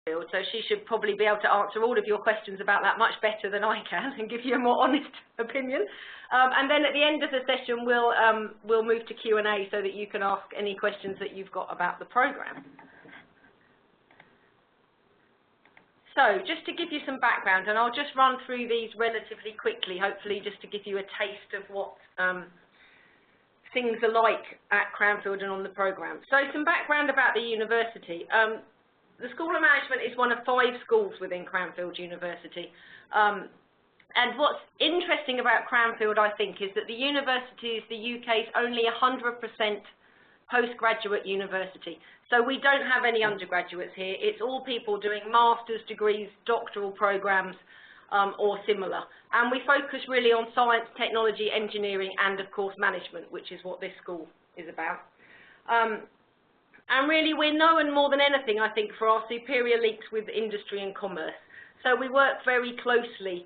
Cranfield, so she should probably be able to answer all of your questions about that much better than I can and give you a more honest opinion. And then at the end of the session, we'll move to Q&A so that you can ask any questions that you've got about the program. So just to give you some background, and I'll just run through these relatively quickly, hopefully just to give you a taste of what things are like at Cranfield and on the program. So some background about the university. The School of Management is one of 5 schools within Cranfield University. And what's interesting about Cranfield, I think, is that the university is the UK's only 100% postgraduate university. So we don't have any undergraduates here. It's all people doing master's degrees, doctoral programs, or similar. And we focus really on science, technology, engineering, and of course management, which is what this school is about. And really we're known more than anything, I think, for our superior links with industry and commerce. So we work very closely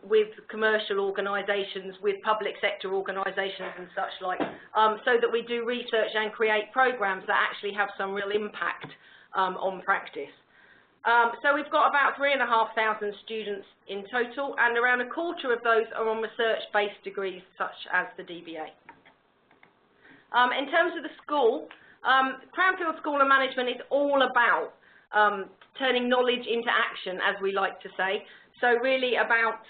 with commercial organisations, with public sector organisations and such like, so that we do research and create programmes that actually have some real impact on practice. So we've got about 3,500 students in total, and around a quarter of those are on research-based degrees such as the DBA. In terms of the school, Cranfield School of Management is all about turning knowledge into action, as we like to say. So really about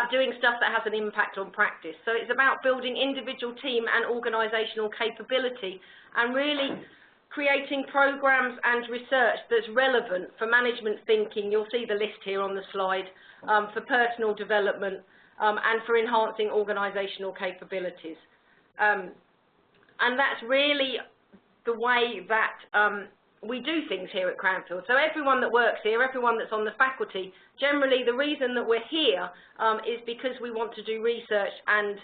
doing stuff that has an impact on practice. So it's about building individual team and organisational capability, and really creating programs and research that's relevant for management thinking. You'll see the list here on the slide, for personal development, and for enhancing organisational capabilities. And that's really the way that we do things here at Cranfield. So everyone that works here, everyone that's on the faculty, generally the reason that we're here is because we want to do research and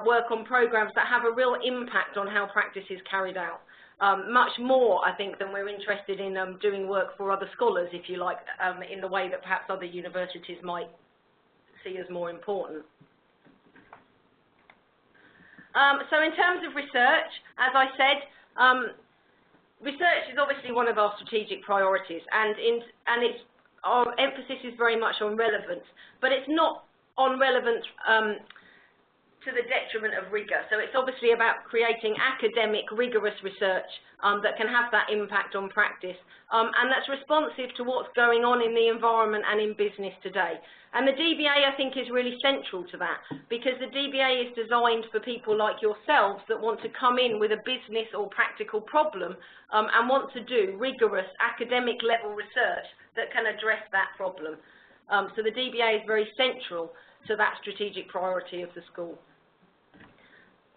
work on programs that have a real impact on how practice is carried out. Much more, I think, than we're interested in doing work for other scholars, if you like, in the way that perhaps other universities might see as more important. So in terms of research, as I said, research is obviously one of our strategic priorities, and our emphasis is very much on relevance, but it's not on relevance to the detriment of rigour. So it's obviously about creating academic, rigorous research that can have that impact on practice, and that's responsive to what's going on in the environment and in business today. And the DBA, I think, is really central to that, because the DBA is designed for people like yourselves that want to come in with a business or practical problem and want to do rigorous academic level research that can address that problem. So the DBA is very central to that strategic priority of the school.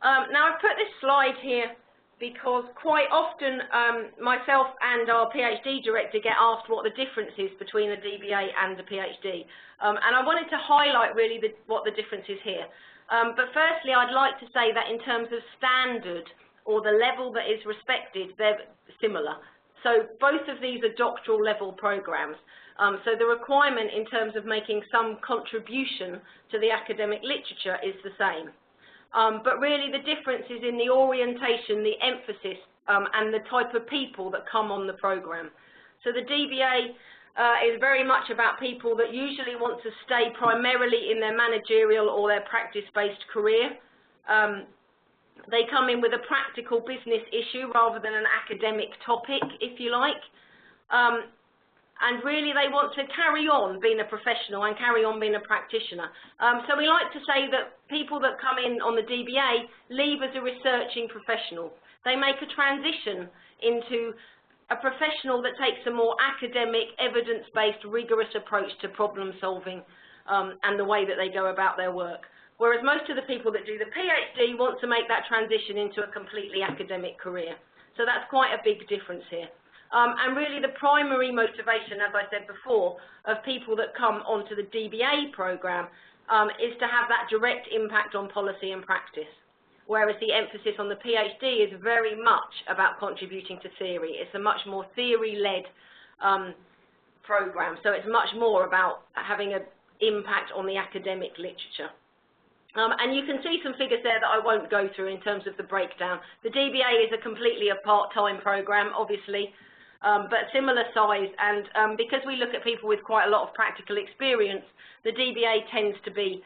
Now I've put this slide here because quite often myself and our PhD director get asked what the difference is between a DBA and a PhD. And I wanted to highlight really what the difference is here. But firstly, I'd like to say that in terms of standard or the level that is respected, they're similar. So both of these are doctoral level programs. So the requirement in terms of making some contribution to the academic literature is the same. But really the difference is in the orientation, the emphasis, and the type of people that come on the program. So the DBA is very much about people that usually want to stay primarily in their managerial or their practice-based career. They come in with a practical business issue rather than an academic topic, if you like. And really they want to carry on being a professional and carry on being a practitioner. So we like to say that people that come in on the DBA leave as a researching professional. They make a transition into a professional that takes a more academic, evidence-based, rigorous approach to problem solving and the way that they go about their work. Whereas most of the people that do the PhD want to make that transition into a completely academic career. So that's quite a big difference here. And really the primary motivation, as I said before, of people that come onto the DBA program is to have that direct impact on policy and practice. Whereas the emphasis on the PhD is very much about contributing to theory. It's a much more theory-led program. So it's much more about having an impact on the academic literature. And you can see some figures there that I won't go through in terms of the breakdown. The DBA is completely a part-time program, obviously. but similar size, and because we look at people with quite a lot of practical experience, the DBA tends to be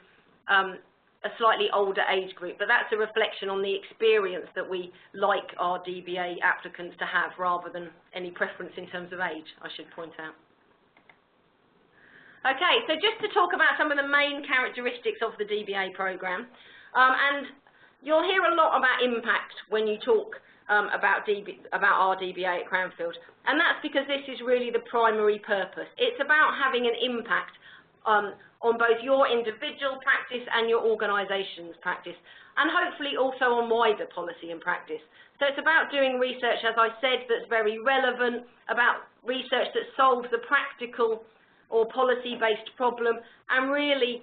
a slightly older age group, but that's a reflection on the experience that we like our DBA applicants to have rather than any preference in terms of age, I should point out. Okay, so just to talk about some of the main characteristics of the DBA program, and you'll hear a lot about impact when you talk about our DBA at Cranfield, and that's because this is really the primary purpose. It's about having an impact on both your individual practice and your organisation's practice, and hopefully also on wider policy and practice. So it's about doing research, as I said, that's very relevant, about research that solves a practical or policy-based problem, and really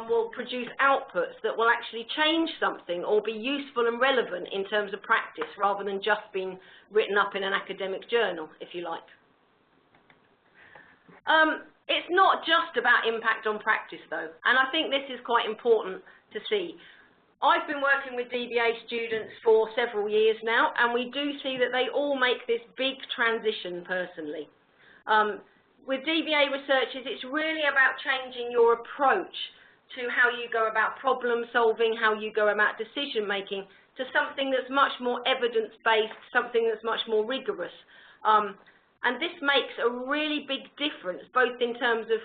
will produce outputs that will actually change something or be useful and relevant in terms of practice, rather than just being written up in an academic journal, if you like. It's not just about impact on practice, though, and I think this is quite important to see. I've been working with DBA students for several years now, and we do see that they all make this big transition personally. With DBA researchers, it's really about changing your approach to how you go about problem solving, how you go about decision making, to something that's much more evidence-based, something that's much more rigorous. And this makes a really big difference, both in terms of,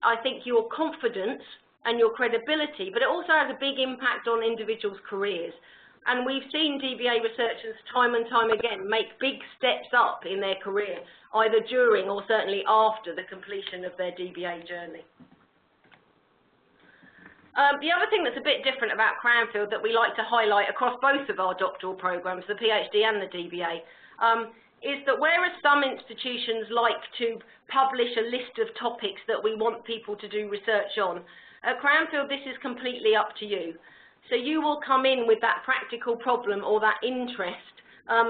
I think, your confidence and your credibility, but it also has a big impact on individuals' careers. And we've seen DBA researchers time and time again make big steps up in their career, either during or certainly after the completion of their DBA journey. The other thing that's a bit different about Cranfield that we like to highlight across both of our doctoral programs, the PhD and the DBA, is that whereas some institutions like to publish a list of topics that we want people to do research on, at Cranfield this is completely up to you. So you will come in with that practical problem or that interest.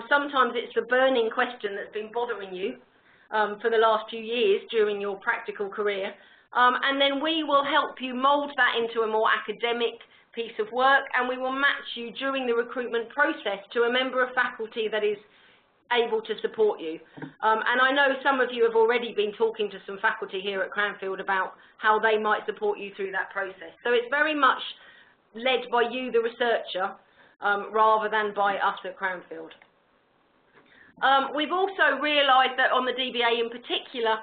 Sometimes it's a burning question that's been bothering you for the last few years during your practical career. And then we will help you mould that into a more academic piece of work, and we will match you during the recruitment process to a member of faculty that is able to support you. And I know some of you have already been talking to some faculty here at Cranfield about how they might support you through that process. So it's very much led by you, the researcher, rather than by us at Cranfield. We've also realised that on the DBA in particular,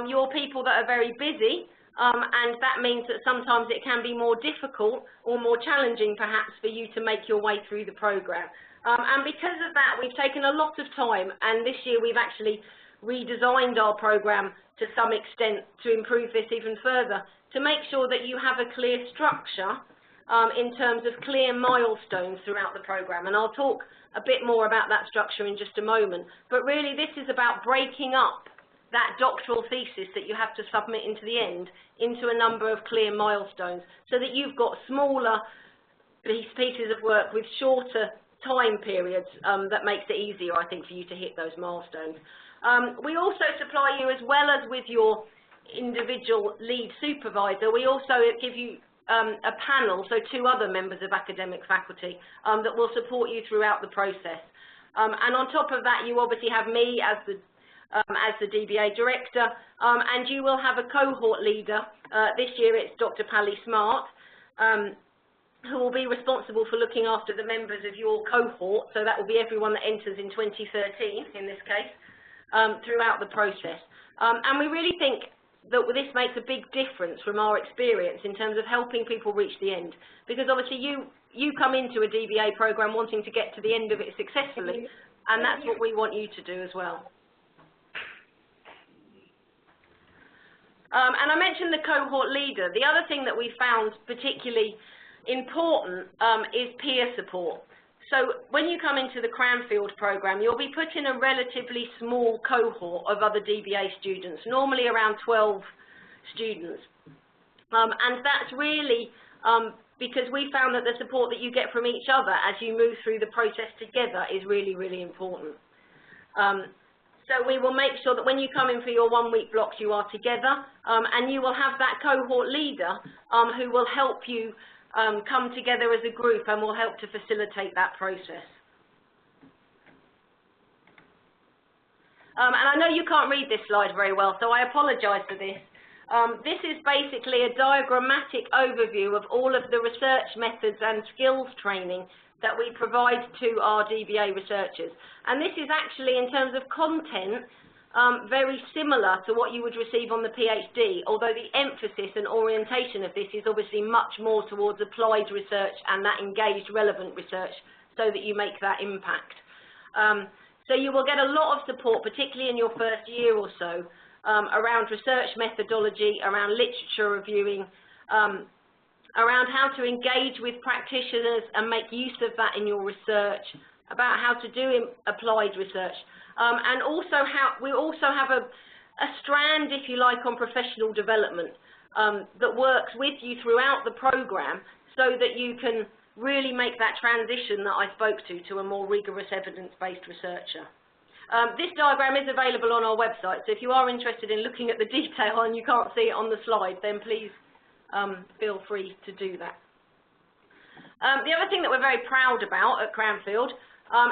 you're people that are very busy, and that means that sometimes it can be more difficult or more challenging perhaps for you to make your way through the programme. And because of that, we've taken a lot of time, and this year we've actually redesigned our programme to some extent to improve this even further, to make sure that you have a clear structure in terms of clear milestones throughout the programme. And I'll talk a bit more about that structure in just a moment. But really this is about breaking up that doctoral thesis that you have to submit into the end into a number of clear milestones, so that you've got smaller pieces of work with shorter time periods that makes it easier, I think, for you to hit those milestones. We also supply you, as well as with your individual lead supervisor, we also give you a panel, so 2 other members of academic faculty that will support you throughout the process. And on top of that, you obviously have me as the DBA director, and you will have a cohort leader. This year it's Dr. Parry, who will be responsible for looking after the members of your cohort, so that will be everyone that enters in 2013 in this case, throughout the process. And we really think that this makes a big difference from our experience in terms of helping people reach the end, because obviously you come into a DBA program wanting to get to the end of it successfully, and that's what we want you to do as well. And I mentioned the cohort leader. The other thing that we found particularly important is peer support. So when you come into the Cranfield program, you'll be put in a relatively small cohort of other DBA students, normally around 12 students. And that's really because we found that the support that you get from each other as you move through the process together is really, really important. So we will make sure that when you come in for your 1-week blocks, you are together, and you will have that cohort leader who will help you come together as a group and will help to facilitate that process. And I know you can't read this slide very well, so I apologise for this. This is basically a diagrammatic overview of all of the research methods and skills training that we provide to our DBA researchers. And this is actually, in terms of content, very similar to what you would receive on the PhD, although the emphasis and orientation of this is obviously much more towards applied research and that engaged relevant research so that you make that impact. So you will get a lot of support, particularly in your first year or so, around research methodology, around literature reviewing, around how to engage with practitioners and make use of that in your research, about how to do applied research. And also we also have a strand, if you like, on professional development that works with you throughout the program so that you can really make that transition that I spoke to a more rigorous evidence-based researcher. This diagram is available on our website, so if you are interested in looking at the detail and you can't see it on the slide, then please feel free to do that. The other thing that we're very proud about at Cranfield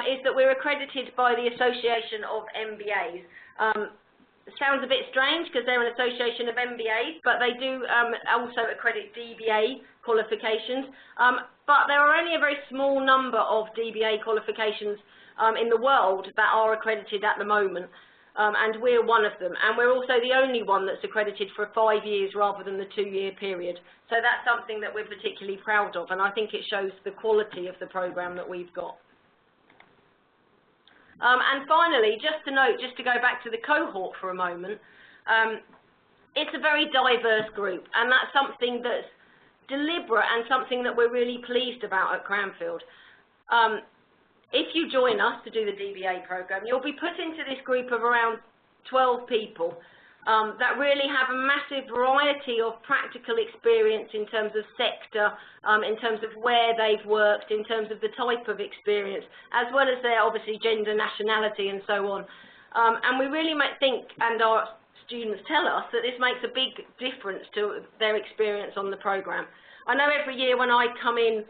is that we're accredited by the Association of MBAs. It sounds a bit strange because they're an association of MBAs, but they do also accredit DBA qualifications. But there are only a very small number of DBA qualifications in the world that are accredited at the moment, and we're one of them. And we're also the only one that's accredited for 5 years rather than the 2-year period. So that's something that we're particularly proud of, and I think it shows the quality of the program that we've got. And finally, just to note, just to go back to the cohort for a moment, it's a very diverse group, and that's something that's deliberate and something that we're really pleased about at Cranfield. If you join us to do the DBA program, you'll be put into this group of around 12 people that really have a massive variety of practical experience in terms of sector, in terms of where they've worked, in terms of the type of experience, as well as their, obviously, gender, nationality, and so on. And we really might think, and our students tell us, that this makes a big difference to their experience on the program. I know every year when I come in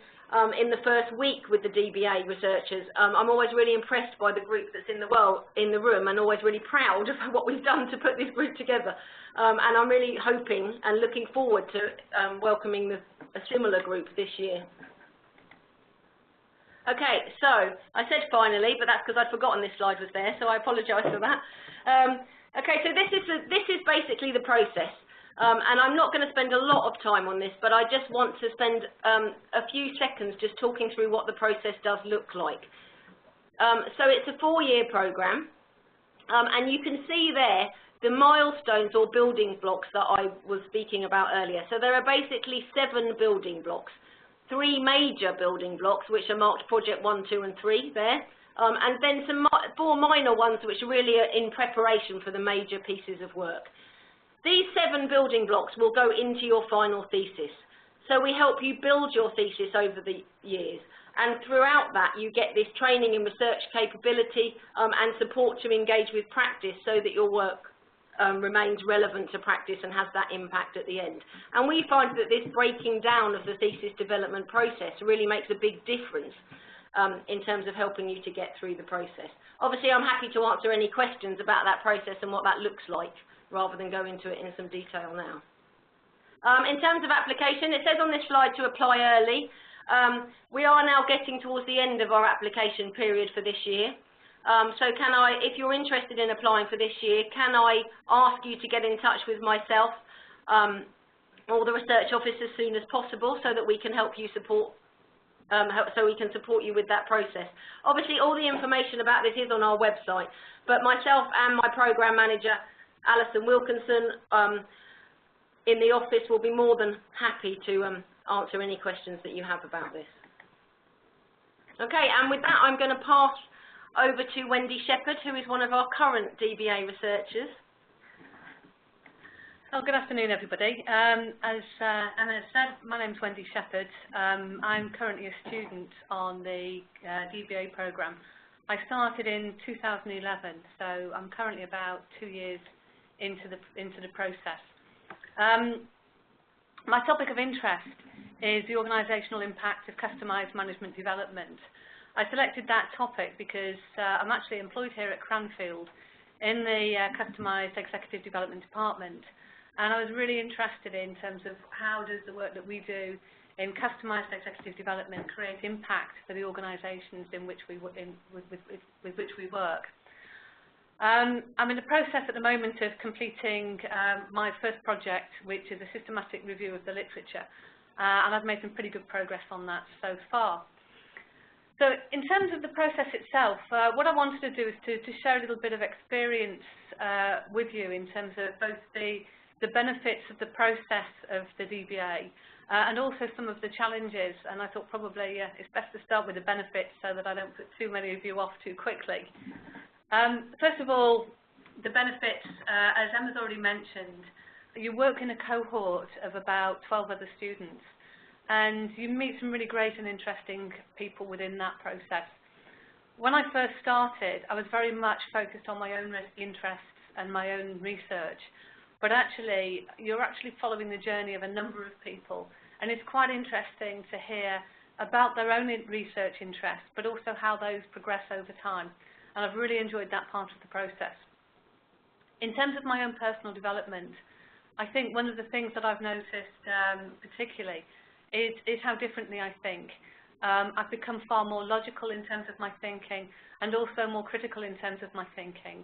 the first week with the DBA researchers, I'm always really impressed by the group that's in the room, and always really proud of what we've done to put this group together. And I'm really hoping and looking forward to welcoming a similar group this year. Okay, so I said finally, but that's because I'd forgotten this slide was there, so I apologise for that. Okay, so this is basically the process. And I'm not going to spend a lot of time on this, but I just want to spend a few seconds just talking through what the process does look like. So it's a 4-year program, and you can see there the milestones or building blocks that I was speaking about earlier. So there are basically 7 building blocks, 3 major building blocks, which are marked Project 1, 2, and 3 there, and then 4 minor ones which really are in preparation for the major pieces of work. These 7 building blocks will go into your final thesis. So we help you build your thesis over the years. And throughout that, you get this training in research capability and support to engage with practice so that your work remains relevant to practice and has that impact at the end. And we find that this breaking down of the thesis development process really makes a big difference in terms of helping you to get through the process. Obviously, I'm happy to answer any questions about that process and what that looks like, rather than go into it in some detail now. In terms of application, it says on this slide to apply early. We are now getting towards the end of our application period for this year. So if you're interested in applying for this year, can I ask you to get in touch with myself or the research office as soon as possible so that we can help you support you with that process. Obviously, all the information about this is on our website, but myself and my program manager, Alison Wilkinson, in the office will be more than happy to answer any questions that you have about this. Okay, and with that, I'm going to pass over to Wendy Shepherd, who is one of our current DBA researchers. Well, good afternoon, everybody. As Anna said, my name's Wendy Shepherd. I'm currently a student on the DBA program. I started in 2011, so I'm currently about 2 years into the process. My topic of interest is the organisational impact of customised management development. I selected that topic because I'm actually employed here at Cranfield in the Customised Executive Development Department. And I was really interested in terms of how does the work that we do in customised executive development create impact for the organisations with which we work. I'm in the process at the moment of completing my first project, which is a systematic review of the literature, and I've made some pretty good progress on that so far. So in terms of the process itself, what I wanted to do is to share a little bit of experience with you in terms of both the benefits of the process of the DBA and also some of the challenges, and I thought probably it's best to start with the benefits so that I don't put too many of you off too quickly. First of all, the benefits, as Emma's already mentioned, you work in a cohort of about 12 other students, and you meet some really great and interesting people within that process. When I first started, I was very much focused on my own interests and my own research, but actually, you're actually following the journey of a number of people, and it's quite interesting to hear about their own research interests, but also how those progress over time, and I've really enjoyed that part of the process. In terms of my own personal development, I think one of the things that I've noticed particularly is how differently I think. I've become far more logical in terms of my thinking and also more critical in terms of my thinking.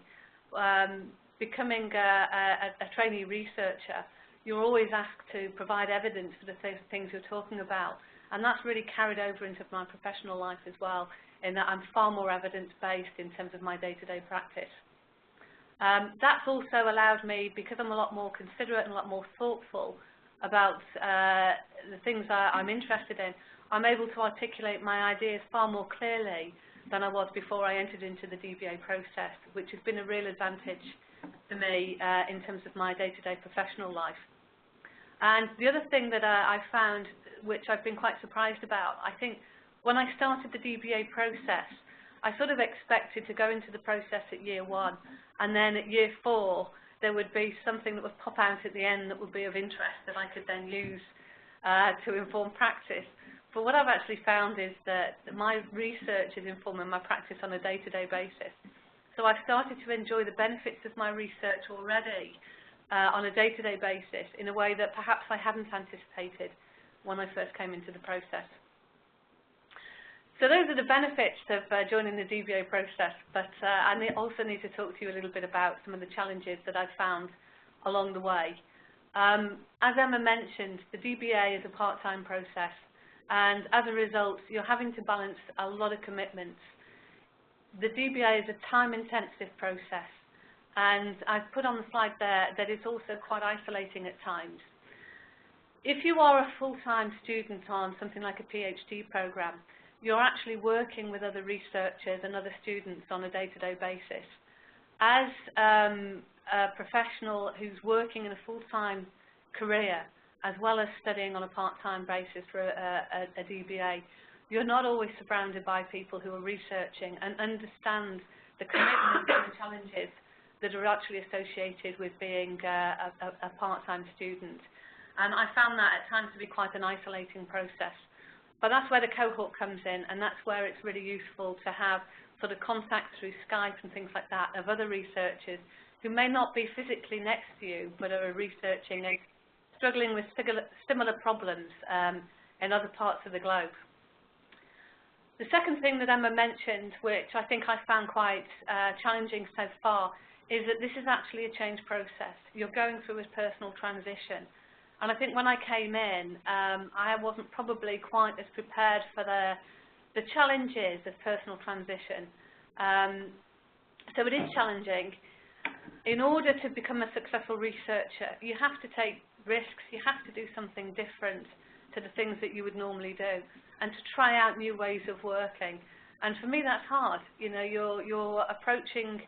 Becoming a trainee researcher, you're always asked to provide evidence for the things you're talking about, and that's really carried over into my professional life as well, in that I'm far more evidence-based in terms of my day-to-day practice. That's also allowed me, because I'm a lot more considerate and a lot more thoughtful about the things I'm interested in, I'm able to articulate my ideas far more clearly than I was before I entered into the DBA process, which has been a real advantage for me in terms of my day-to-day professional life. And the other thing that I found, which I've been quite surprised about, I think when I started the DBA process, I sort of expected to go into the process at year 1, and then at year 4, there would be something that would pop out at the end that would be of interest that I could then use to inform practice. But what I've actually found is that my research is informing my practice on a day-to-day basis. So I've started to enjoy the benefits of my research already on a day-to-day basis in a way that perhaps I hadn't anticipated when I first came into the process. So those are the benefits of joining the DBA process, but I also need to talk to you a little bit about some of the challenges that I've found along the way. As Emma mentioned, the DBA is a part-time process, and as a result, you're having to balance a lot of commitments. The DBA is a time-intensive process, and I've put on the slide there that it's also quite isolating at times. If you are a full-time student on something like a PhD program, you're actually working with other researchers and other students on a day-to-day basis. As a professional who's working in a full-time career, as well as studying on a part-time basis for a DBA, you're not always surrounded by people who are researching and understand the commitments and the challenges that are actually associated with being a part-time student. And I found that at times to be quite an isolating process. But that's where the cohort comes in, and that's where it's really useful to have sort of contact through Skype and things like that of other researchers who may not be physically next to you, but are researching and struggling with similar problems in other parts of the globe. The second thing that Emma mentioned, which I think I found quite challenging so far, is that this is actually a change process. You're going through a personal transition. And I think when I came in, I wasn't probably quite as prepared for the challenges of personal transition. So it is challenging. In order to become a successful researcher, you have to take risks, you have to do something different to the things that you would normally do, and to try out new ways of working. And for me, that's hard. You know, you're approaching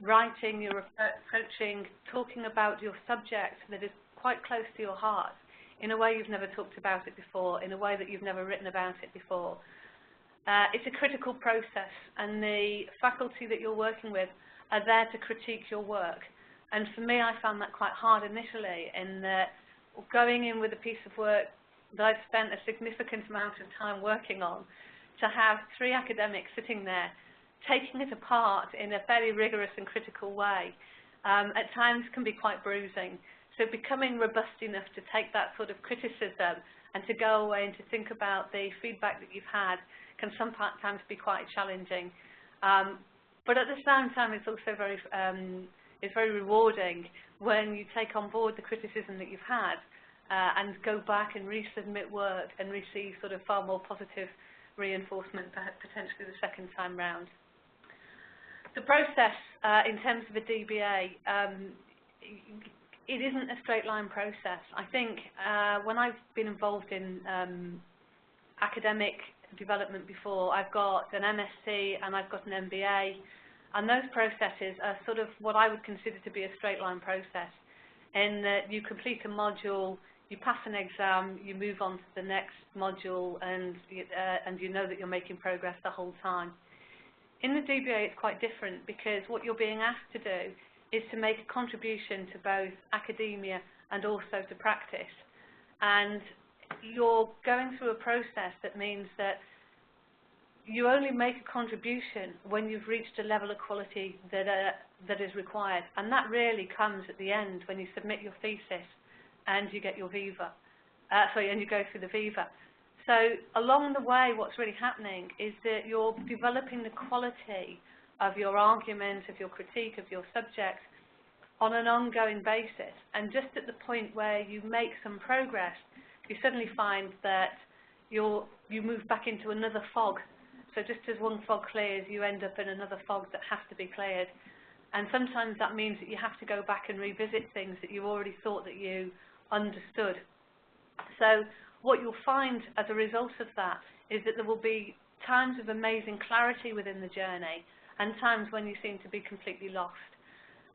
writing, you're approaching talking about your subject that is quite close to your heart, in a way you've never talked about it before, in a way that you've never written about it before. It's a critical process, and the faculty that you're working with are there to critique your work. And for me, I found that quite hard initially, in that going in with a piece of work that I've spent a significant amount of time working on, to have 3 academics sitting there taking it apart in a fairly rigorous and critical way at times can be quite bruising. So becoming robust enough to take that sort of criticism and to go away and to think about the feedback that you've had can sometimes be quite challenging. But at the same time, it's also very rewarding when you take on board the criticism that you've had and go back and resubmit work and receive sort of far more positive reinforcement, potentially the second time round. The process in terms of a DBA, it isn't a straight line process. I think when I've been involved in academic development before, I've got an MSc and I've got an MBA, and those processes are sort of what I would consider to be a straight line process, in that you complete a module, you pass an exam, you move on to the next module, and you know that you're making progress the whole time. In the DBA, it's quite different, because what you're being asked to do is to make a contribution to both academia and also to practice. And you're going through a process that means that you only make a contribution when you've reached a level of quality that is required. And that really comes at the end when you submit your thesis and you get your Viva. And you go through the Viva. So along the way, what's really happening is that you're developing the quality of your argument, of your critique, of your subject on an ongoing basis. And just at the point where you make some progress, you suddenly find that you move back into another fog. So just as one fog clears, you end up in another fog that has to be cleared. And sometimes that means that you have to go back and revisit things that you already thought that you understood. So what you'll find as a result of that is that there will be times of amazing clarity within the journey and times when you seem to be completely lost.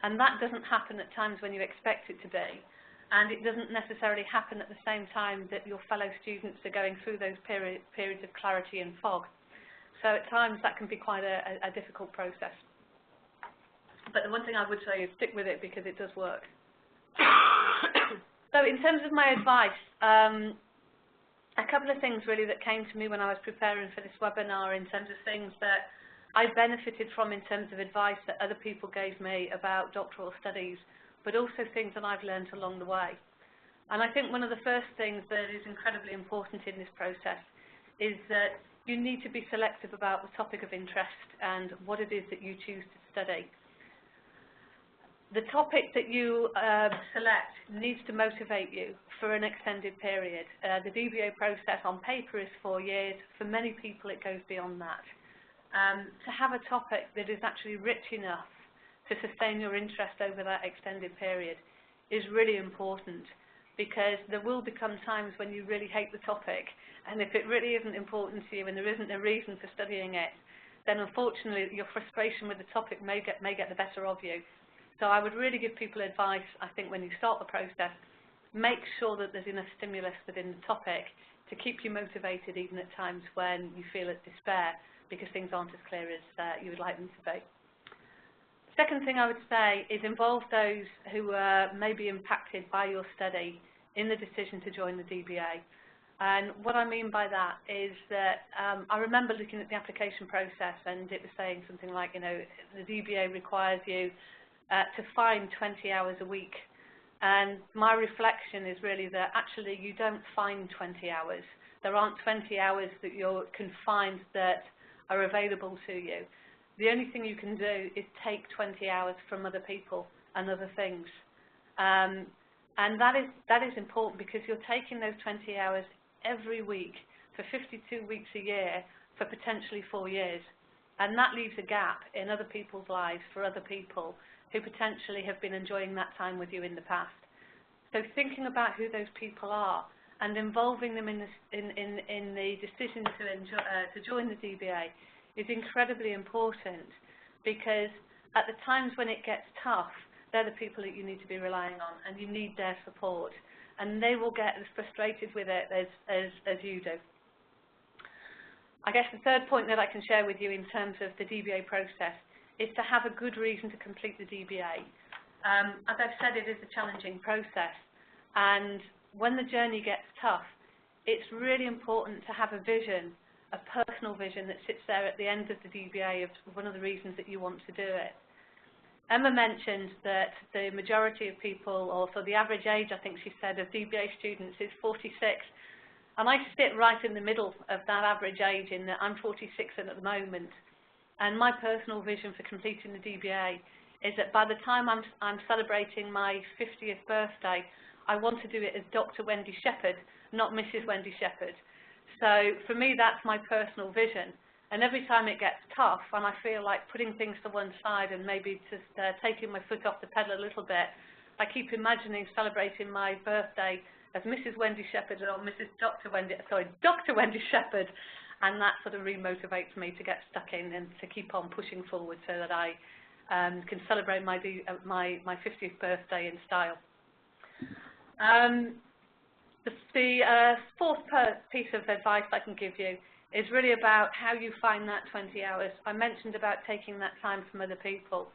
And that doesn't happen at times when you expect it to be. And it doesn't necessarily happen at the same time that your fellow students are going through those periods of clarity and fog. So at times that can be quite a difficult process. But the one thing I would say is stick with it, because it does work. So in terms of my advice, a couple of things really that came to me when I was preparing for this webinar, in terms of things that I benefited from in terms of advice that other people gave me about doctoral studies, but also things that I've learned along the way. And I think one of the first things that is incredibly important in this process is that you need to be selective about the topic of interest and what it is that you choose to study. The topic that you select needs to motivate you for an extended period. The DBA process on paper is 4 years. For many people, it goes beyond that. To have a topic that is actually rich enough to sustain your interest over that extended period is really important, because there will become times when you really hate the topic, and if it really isn't important to you and there isn't a reason for studying it, then unfortunately your frustration with the topic may get the better of you. So I would really give people advice, I think, when you start the process, make sure that there's enough stimulus within the topic to keep you motivated even at times when you feel at despair because things aren't as clear as you would like them to be. Second thing I would say is involve those who may be impacted by your study in the decision to join the DBA. And what I mean by that is that I remember looking at the application process, and it was saying something like, you know, the DBA requires you to find 20 hours a week. And my reflection is really that actually you don't find 20 hours. There aren't 20 hours that you can find that are available to you. The only thing you can do is take 20 hours from other people and other things. And that is important, because you're taking those 20 hours every week for 52 weeks a year for potentially 4 years. And that leaves a gap in other people's lives for other people who potentially have been enjoying that time with you in the past. So thinking about who those people are and involving them in the decision to join the DBA is incredibly important, because at the times when it gets tough, they're the people that you need to be relying on, and you need their support, and they will get as frustrated with it as you do. I guess the third point that I can share with you in terms of the DBA process is to have a good reason to complete the DBA. As I've said, it is a challenging process, and when the journey gets tough, it's really important to have a vision a personal vision that sits there at the end of the DBA of one of the reasons that you want to do it. Emma mentioned that the majority of people, or so the average age, I think she said, of DBA students is 46. And I sit right in the middle of that average age in that I'm 46 at the moment. And my personal vision for completing the DBA is that by the time I'm celebrating my 50th birthday, I want to do it as Dr. Wendy Shepherd, not Mrs. Wendy Shepherd. So for me, that's my personal vision. And every time it gets tough and I feel like putting things to one side and maybe just taking my foot off the pedal a little bit, I keep imagining celebrating my birthday as Mrs. Wendy Shepherd or Dr. Wendy Shepherd, and that sort of remotivates me to get stuck in and to keep on pushing forward so that I can celebrate my 50th birthday in style. The fourth piece of advice I can give you is really about how you find that 20 hours. I mentioned about taking that time from other people,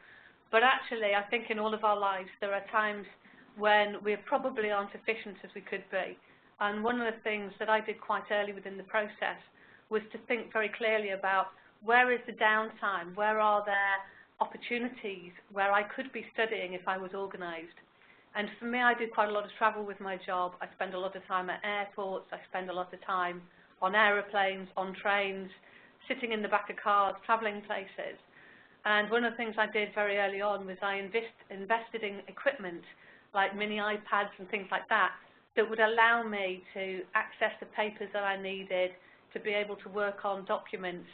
but actually I think in all of our lives there are times when we probably aren't efficient as we could be. And one of the things that I did quite early within the process was to think very clearly about where is the downtime, where are there opportunities where I could be studying if I was organised. And for me, I do quite a lot of travel with my job. I spend a lot of time at airports, I spend a lot of time on aeroplanes, on trains, sitting in the back of cars, travelling places. And one of the things I did very early on was I invested in equipment like mini iPads and things like that that would allow me to access the papers that I needed, to be able to work on documents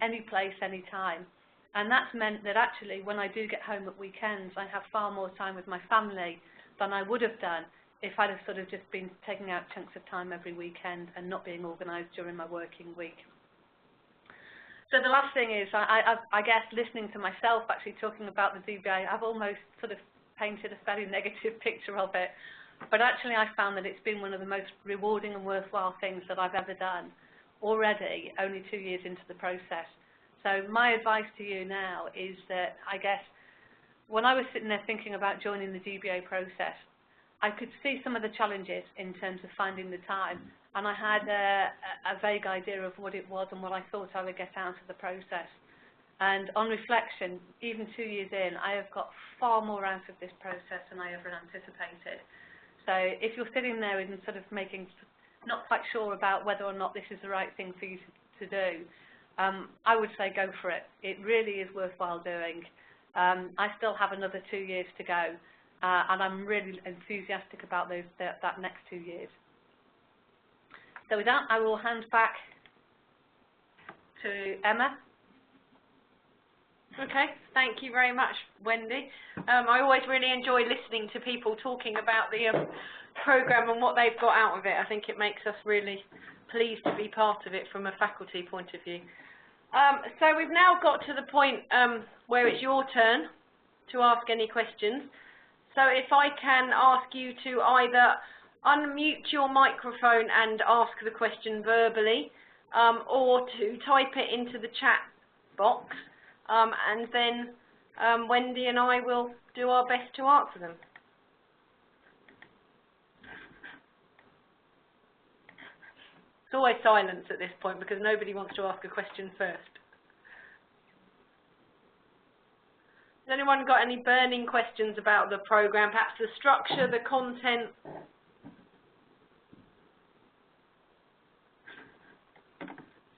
any place, any time. And that's meant that actually when I do get home at weekends, I have far more time with my family than I would have done if I'd have sort of just been taking out chunks of time every weekend and not being organised during my working week. So the last thing is, I guess listening to myself actually talking about the DBA, I've almost sort of painted a fairly negative picture of it. But actually I found that it's been one of the most rewarding and worthwhile things that I've ever done already, only 2 years into the process. So my advice to you now is that I guess when I was sitting there thinking about joining the DBA process, I could see some of the challenges in terms of finding the time, and I had a vague idea of what it was and what I thought I would get out of the process. And on reflection, even 2 years in, I have got far more out of this process than I ever anticipated. So if you're sitting there and sort of not quite sure about whether or not this is the right thing for you to do, I would say go for it. It really is worthwhile doing. I still have another 2 years to go, and I'm really enthusiastic about that next 2 years. So with that, I will hand back to Emma. Okay, thank you very much, Wendy. I always really enjoy listening to people talking about the programme and what they've got out of it. I think it makes us really pleased to be part of it from a faculty point of view. So we've now got to the point where it's your turn to ask any questions. So if I can ask you to either unmute your microphone and ask the question verbally, or to type it into the chat box, and then Wendy and I will do our best to answer them. It's always silence at this point because nobody wants to ask a question first. Has anyone got any burning questions about the programme, perhaps the structure, the content?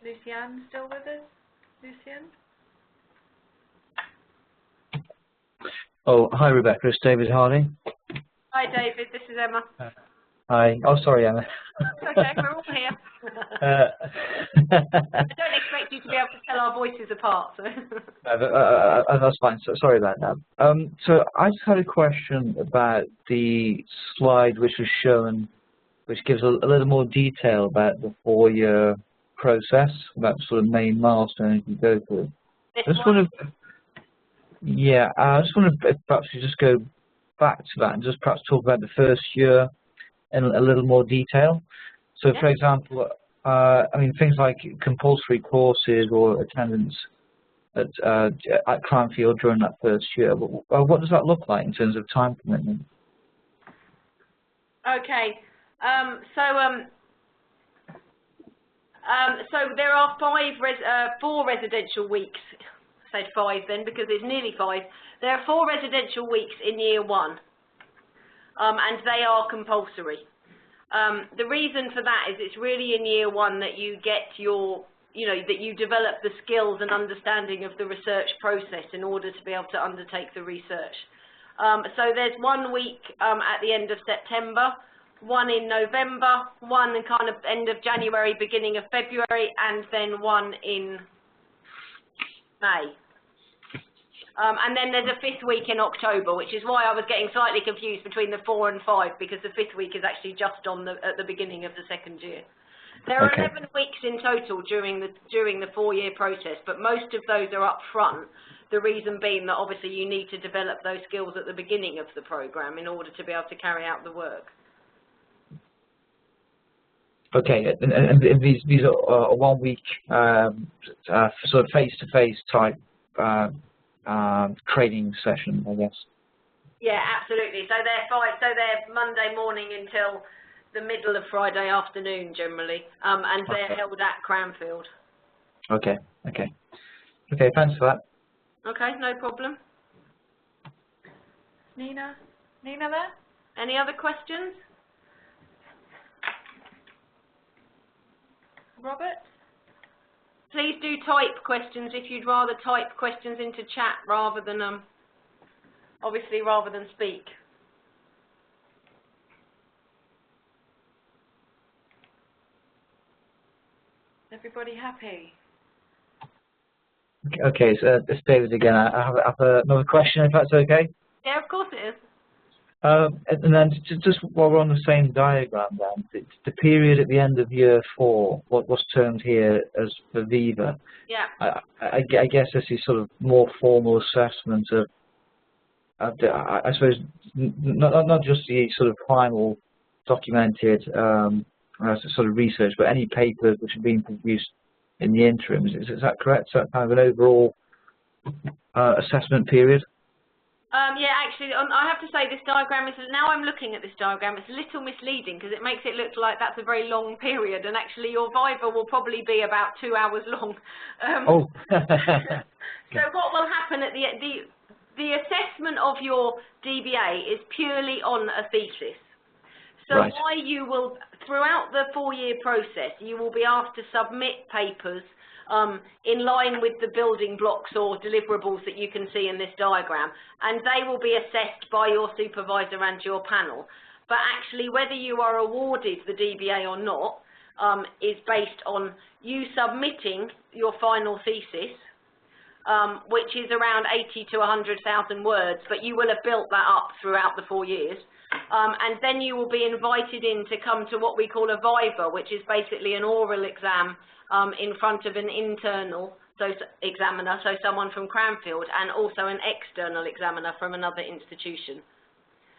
Lucianne still with us? Lucianne? Oh, hi Rebecca, it's David Hardy. Hi David, this is Emma. Hi. Oh, sorry, Emma. Okay, we're all here. I don't expect you to be able to tell our voices apart. So. That's fine. So, sorry about that. So I just had a question about the slide which was shown, which gives a little more detail about the 4-year process, about sort of main milestones you go through. I just wonder if perhaps you just go back to that and just perhaps talk about the first year in a little more detail. So, for example, I mean, things like compulsory courses or attendance at Cranfield during that first year. What does that look like in terms of time commitment? So there are 4 residential weeks. I said 5 then because it's nearly 5. There are 4 residential weeks in year 1, and they are compulsory. The reason for that is it's really in year 1 that you get your, that you develop the skills and understanding of the research process in order to be able to undertake the research. So there's 1 week at the end of September, 1 in November, 1 in kind of end of January, beginning of February, and then 1 in May. And then there's a 5th week in October, which is why I was getting slightly confused between the 4 and 5, because the 5th week is actually just at the beginning of the 2nd year. There are 11 weeks in total during the 4-year process, but most of those are up front. The reason being that obviously you need to develop those skills at the beginning of the program in order to be able to carry out the work. Okay, and these are 1 week sort of face-to-face type training session, I guess. Yeah, absolutely. So they're Monday morning until the middle of Friday afternoon generally, and they're held at Cranfield. Okay, thanks for that. Okay, no problem. Nina there? Any other questions? Robert? Please do type questions if you'd rather type questions into chat rather than obviously rather than speak. Everybody happy? Okay, so it's David again. I have another question, if that's okay. Yeah, of course it is. And then just while we're on the same diagram, then the period at the end of year 4, what's termed here as the Viva. Yeah. I guess this is sort of more formal assessment of I suppose not just the sort of final documented sort of research, but any papers which have been produced in the interim. Is that correct? So kind of an overall assessment period? Yeah, actually, I have to say this diagram is, now I'm looking at this diagram, it's a little misleading because it makes it look like that's a very long period, and actually your Viva will probably be about 2 hours long. So what will happen at the assessment of your DBA is purely on a thesis. So right. why you will, throughout the 4-year process, you will be asked to submit papers in line with the building blocks or deliverables that you can see in this diagram, and they will be assessed by your supervisor and your panel. But actually whether you are awarded the DBA or not is based on you submitting your final thesis, which is around 80 to 100,000 words, but you will have built that up throughout the 4 years. And then you will be invited in to come to what we call a Viva, which is basically an oral exam in front of an internal examiner, so someone from Cranfield, and also an external examiner from another institution.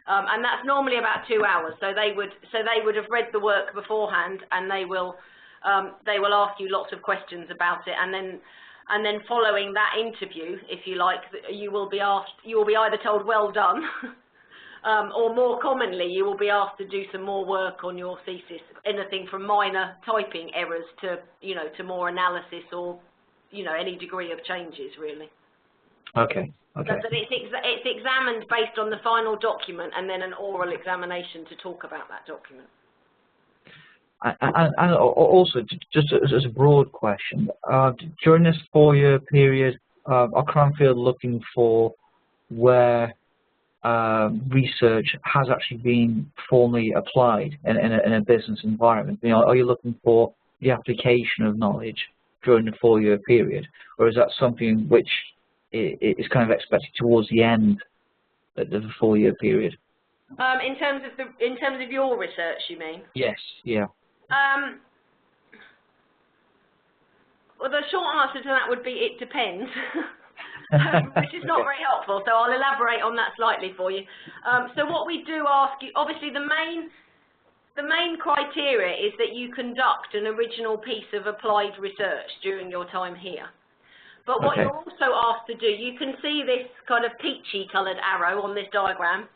And that's normally about 2 hours. So they would have read the work beforehand, and they will ask you lots of questions about it, and then following that interview, if you like, you will be either told well done. Or more commonly, you will be asked to do some more work on your thesis, anything from minor typing errors to, to more analysis or, any degree of changes, really. Okay. So that it's examined based on the final document and then an oral examination to talk about that document. And also, just as a broad question, during this 4-year period, are Cranfield looking for where research has actually been formally applied in a business environment? Are you looking for the application of knowledge during the 4-year period, or is that something which is kind of expected towards the end of the 4-year period? In terms of your research, you mean? Yes. Yeah. Well, the short answer to that would be it depends. Which is not very helpful, so I'll elaborate on that slightly for you. So what we do ask you, obviously the main criteria is that you conduct an original piece of applied research during your time here. But what you're also asked to do, you can see this kind of peachy coloured arrow on this diagram.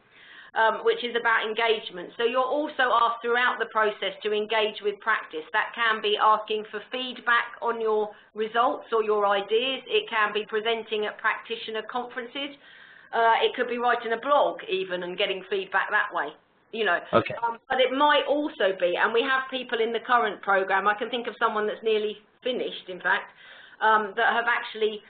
which is about engagement. So you're also asked throughout the process to engage with practice. That can be asking for feedback on your results or your ideas. It can be presenting at practitioner conferences. It could be writing a blog even and getting feedback that way. You know, okay. But it might also be, and we have people in the current program, I can think of someone that's nearly finished, in fact, that have actually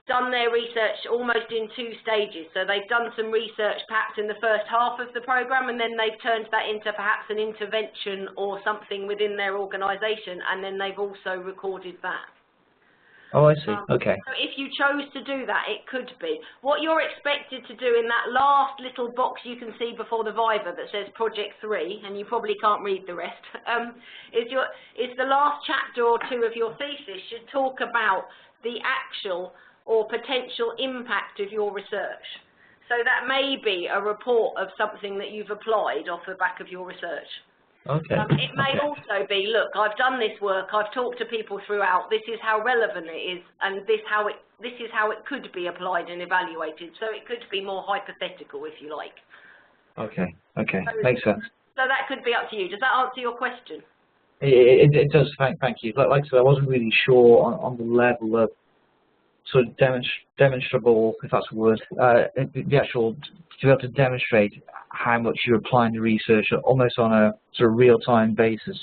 done their research almost in 2 stages. So they've done some research perhaps in the first half of the program, and then they've turned that into perhaps an intervention or something within their organisation, and then they've also recorded that. Oh, I see. Okay. So if you chose to do that, it could be. What you're expected to do in that last little box you can see before the Viva that says Project 3, and you probably can't read the rest, is the last chapter or 2 of your thesis should talk about the actual or potential impact of your research. So that may be a report of something that you've applied off the back of your research. Okay. It may also be, look, I've done this work, I've talked to people throughout, this is how relevant it is, and this is how it could be applied and evaluated. So it could be more hypothetical, if you like. Okay, okay, makes sense. So that could be up to you. Does that answer your question? It does, thank you. Like I said, I wasn't really sure on the level of sort of demonstrable, if that's a word, the actual, to be able to demonstrate how much you're applying the research almost on a sort of real-time basis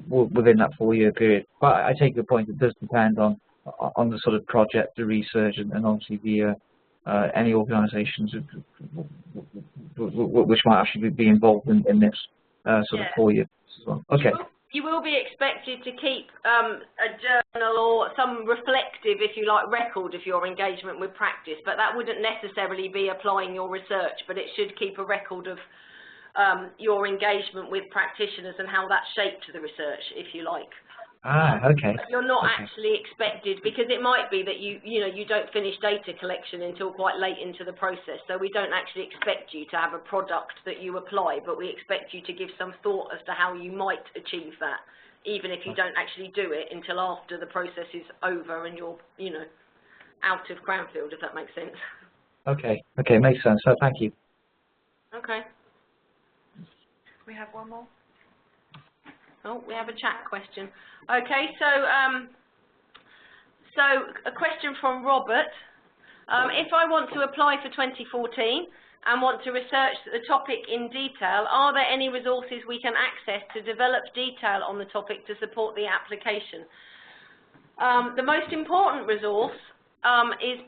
within that 4-year period. But I take your point, it does depend on the sort of project, the research, and obviously the any organisations which might actually be involved in this sort of 4 years as well. Okay. You will be expected to keep a journal or some reflective, if you like, record of your engagement with practice, but that wouldn't necessarily be applying your research, but it should keep a record of your engagement with practitioners and how that shaped the research, if you like. Okay. But you're not actually expected, because it might be that you don't finish data collection until quite late into the process, so we don't actually expect you to have a product that you apply, but we expect you to give some thought as to how you might achieve that, even if you don't actually do it until after the process is over and you're, out of Cranfield, if that makes sense. Okay, makes sense. So thank you. Okay. We have one more. Oh, we have a chat question. Okay, so a question from Robert. If I want to apply for 2014 and want to research the topic in detail, are there any resources we can access to develop detail on the topic to support the application? The most important resource is,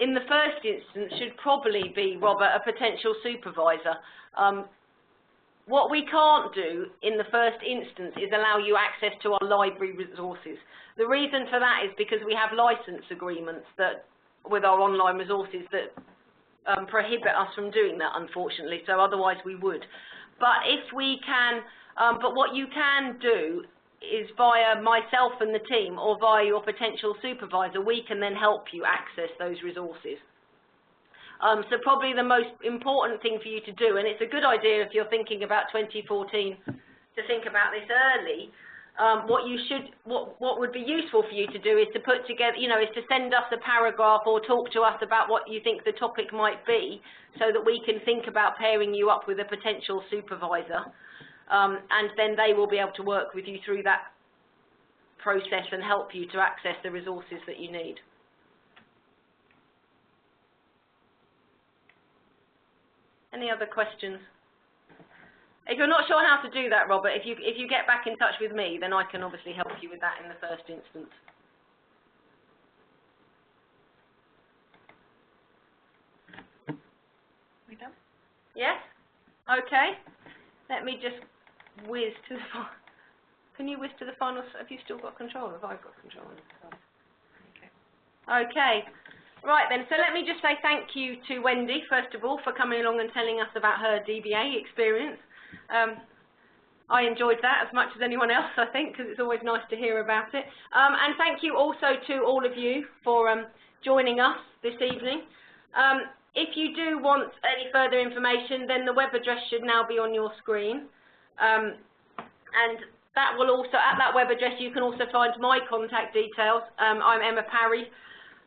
in the first instance, should probably be, Robert, a potential supervisor. What we can't do in the first instance is allow you access to our library resources. The reason for that is because we have license agreements with our online resources that prohibit us from doing that, unfortunately, so otherwise we would. But what you can do is via myself and the team, or via your potential supervisor, we can then help you access those resources. So probably the most important thing for you to do, and it's a good idea if you're thinking about 2014 to think about this early, what would be useful for you to do is to put together, is to send us a paragraph or talk to us about what you think the topic might be, so that we can think about pairing you up with a potential supervisor, and then they will be able to work with you through that process and help you to access the resources that you need. Any other questions? If you're not sure how to do that, Robert, if you get back in touch with me, then I can obviously help you with that in the first instance. We done? Yes? Okay. Let me just whiz to the final. Can you whiz to the final? Have you still got control? Have I got control? Okay. Right then, so let me just say thank you to Wendy, first of all, for coming along and telling us about her DBA experience. I enjoyed that as much as anyone else, I think, because it's always nice to hear about it. And thank you also to all of you for joining us this evening. If you do want any further information, then the web address should now be on your screen. And that will also, at that web address, you can also find my contact details. I'm Emma Parry,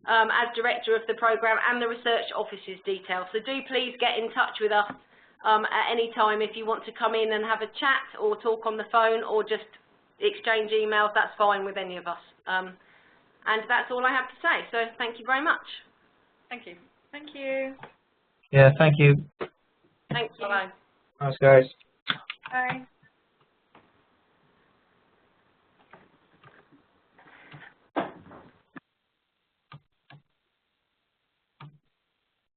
as Director of the Programme, and the Research Office's details. So do please get in touch with us at any time. If you want to come in and have a chat or talk on the phone or just exchange emails, that's fine with any of us. And that's all I have to say. So thank you very much. Thank you. Thank you. Yeah, thank you. Thank you. Bye-bye. Thanks, guys. Bye.